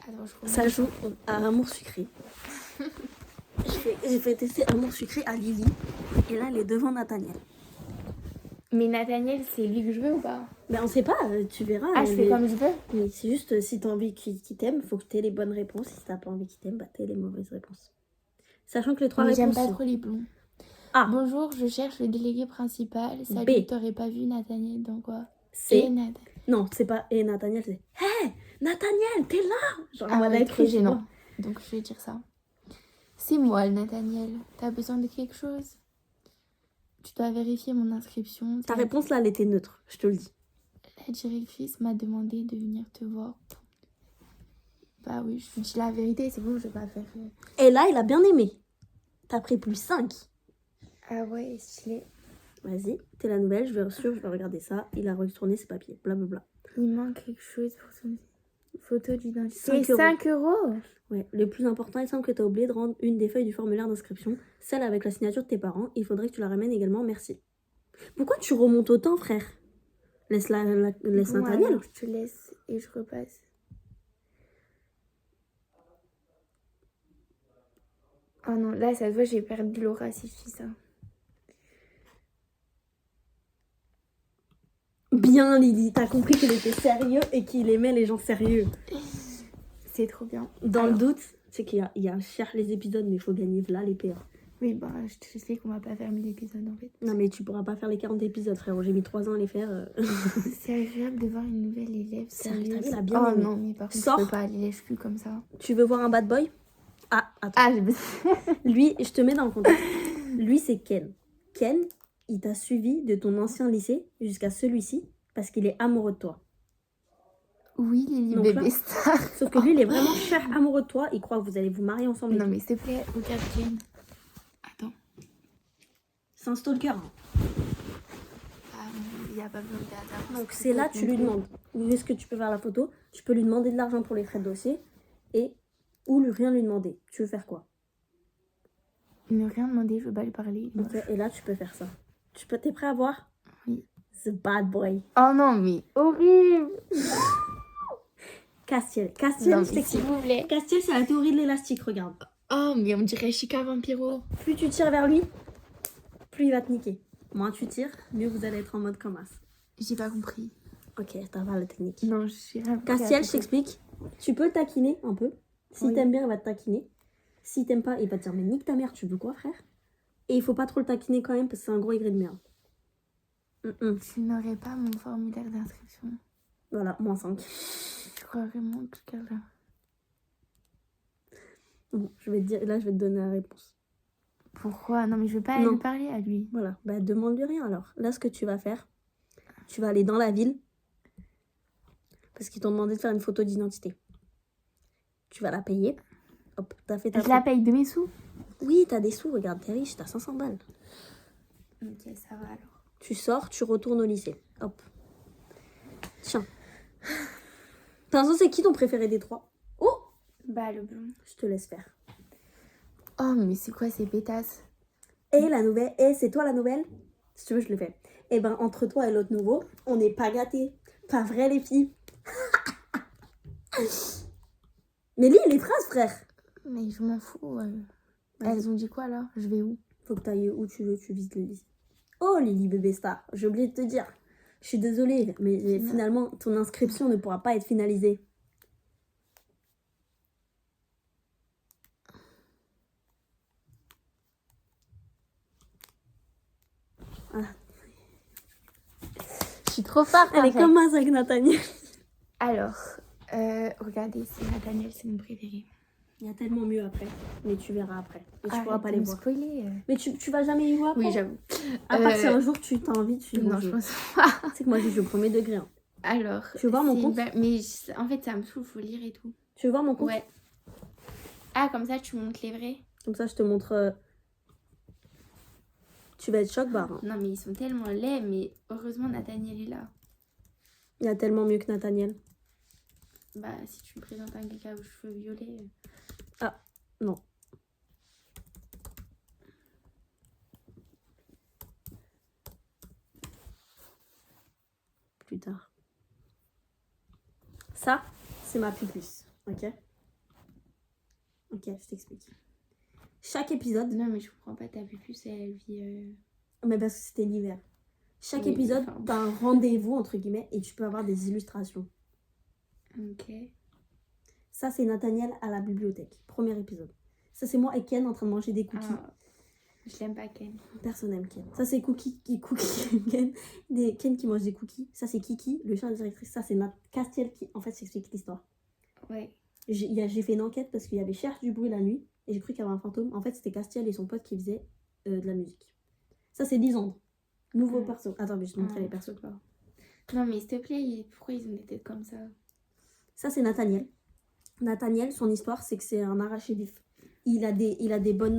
Attends, je Ça joue à Amour Sucré. J'ai fait tester Amour Sucré à Lily. Et là, elle est devant Nathaniel. Mais Nathaniel, c'est lui que je veux ou pas? Ben, on sait pas, tu verras. Ah, je fais comme je veux? Oui, c'est juste si t'as envie qu'il t'aime, faut que t'aies les bonnes réponses. Si t'as pas envie qu'il t'aime, bah t'aies les mauvaises réponses. Sachant que les 3 Mais réponses. j'aime pas trop les blonds. A. Bonjour, je cherche le délégué principal. Salut, t'aurais pas vu Nathaniel dans quoi? C. Non, c'est pas et Nathaniel, c'est Hé, Nathaniel, t'es là! Genre, Ah ouais, trop gênant. vois. Donc je vais dire ça. C'est moi, le Nathaniel. T'as besoin de quelque chose? Tu dois vérifier mon inscription. Ta réponse là, elle était neutre, je te le dis. La directrice m'a demandé de venir te voir. Bah oui, je lui dis la vérité, c'est bon, je vais pas faire. Et là, il a bien aimé. T'as pris plus 5. Ah ouais, stylé. Vas-y, t'es la nouvelle, je vais regarder ça. Il a retourné ses papiers, blablabla. Il manque quelque chose pour son photo d'identité. 5 €. 5 €. Ouais, le plus important, il semble que t'as oublié de rendre une des feuilles du formulaire d'inscription, celle avec la signature de tes parents. Il faudrait que tu la ramènes également, merci. Pourquoi tu remontes autant, frère? Laisse Nathaniel. Alors, je te laisse et je repasse. Oh non, là, ça se voit, j'ai perdu l'aura si je fais ça. Bien, Lily, t'as compris qu'il était sérieux et qu'il aimait les gens sérieux. C'est trop bien. Dans le doute, c'est qu'il y a cher les épisodes, mais il faut gagner là les PA. Oui, bah, je sais qu'on va pas faire 1000 épisodes en fait. Non, mais tu pourras pas faire les 40 épisodes, frérot. J'ai mis 3 ans à les faire. C'est agréable de voir une nouvelle élève sérieuse. Il a bien Oh aimé. non, mais par contre, Sors. je peux pas aller lèche-cul comme ça. Tu veux voir un bad boy? Ah, attends. Ah, Lui, je te mets dans le contexte. Lui, c'est Ken. Ken, il t'a suivi de ton ancien lycée jusqu'à celui-ci parce qu'il est amoureux de toi. Oui, Lily Donc bébé là, star. Sauf que lui, il est vraiment cher amoureux de toi. Il croit que vous allez vous marier ensemble. Non, mais s'il te plaît, regarde Ken. Attends. C'est un stalker. Ah, il n'y a pas besoin de théâtre. Donc c'est là, tu lui demandes où est-ce que tu peux faire la photo. Tu peux lui demander de l'argent pour les frais de dossier. Ou rien lui demander. Tu veux faire quoi? Ne rien demander, je veux pas lui parler. Ok, et là, tu peux faire ça. T'es prêt à voir? Oui. The bad boy. Oh non, mais horrible. Castiel, Non, je mais s'il vous plaît. Castiel, c'est la théorie de l'élastique, regarde. Oh, mais on dirait Chica Vampiro. Plus tu tires vers lui, plus il va te niquer. Moins tu tires, mieux vous allez être en mode comme as. J'ai pas compris. Ok, t'as pas la technique. Non, je suis rien. Castiel, je t'explique. Tu peux le taquiner un peu. Si Oui. t'aimes bien, il va te taquiner. Si t'aimes pas, il va te dire mais nique ta mère, tu veux quoi, frère? Et il faut pas trop le taquiner quand même parce que c'est un gros Y de merde. Tu n'aurais pas mon formulaire d'inscription. Voilà, moins 5. Je crois vraiment que quelqu'un. Bon, je vais te donner la réponse. Pourquoi? Non, mais je veux pas aller lui parler à lui. Voilà, bah demande-lui rien alors. Là, ce que tu vas faire, tu vas aller dans la ville parce qu'ils t'ont demandé de faire une photo d'identité. Tu vas la payer. Hop, t'as fait ta Je la paye de mes sous? Oui, t'as des sous, regarde, t'es riche, t'as 500 balles. Ok, ça va alors. Tu sors, tu retournes au lycée. Hop. Tiens. Pinceau, c'est qui ton préféré des 3? Oh! Bah, le blond. Je te laisse faire. Oh, mais c'est quoi ces pétasses? Et la nouvelle, c'est toi la nouvelle? Si tu veux, je le fais. Eh ben, entre toi et l'autre nouveau, on n'est pas gâtés. Pas vrai, les filles? Mais lis les phrases, frère. Mais je m'en fous. Elles ont dit quoi là? Je vais où? Faut que tu ailles où tu veux, tu visites le lycée. Oh, Lily bébé star, j'ai oublié de te dire. Je suis désolée, mais finalement, ton inscription ne pourra pas être finalisée. Ah. Je suis trop forte. Elle est comme moi avec Nathaniel. Alors, regardez, c'est Nathaniel, c'est mon préféré. Il y a tellement mieux après, mais tu verras après. Et tu pourras pas les voir. Spoiler. Mais tu vas jamais y voir après? Oui, j'avoue. À part si un jour tu t'as envie, tu Non, je pense pas. C'est que moi, je joue au premier degré. Hein. Alors, tu veux voir mon compte? Mais en fait, ça me saoule, faut lire et tout. Tu veux voir mon compte? Ouais. Ah, comme ça, tu montres les vrais? Comme ça, je te montre... Tu vas être choc barre. Hein. Non, mais ils sont tellement laids, mais heureusement, Nathaniel est là. Il y a tellement mieux que Nathaniel. Bah, si tu me présentes un gars aux cheveux violets... Ah, non. Plus tard. Ça, c'est ma pupus, ok? Ok, je t'explique. Chaque épisode, Non, mais je comprends pas, ta pupus, elle vit... mais parce que c'était l'hiver. Chaque Oui, épisode, enfin, t'as un rendez-vous, entre guillemets, et tu peux avoir des illustrations. Ok. Ça, c'est Nathaniel à la bibliothèque. Premier épisode. Ça, c'est moi et Ken en train de manger des cookies. Ah, je l'aime pas, Ken. Personne n'aime Ken. Ça, c'est Ken qui mange des cookies. Ça, c'est Kiki, le chien de directrice. Ça, c'est Castiel qui, en fait, s'explique l'histoire. Ouais. J'ai fait une enquête parce qu'il y avait Cherche du bruit la nuit et j'ai cru qu'il y avait un fantôme. En fait, c'était Castiel et son pote qui faisaient de la musique. Ça, c'est Lisandre. Nouveau perso. Attends, mais je te montrerai les persos. Pas. Non, mais s'il te plaît, pourquoi ils ont des têtes comme ça? Ça, c'est Nathaniel. Nathaniel, son histoire, c'est que c'est un arraché vif. Il a des bonnes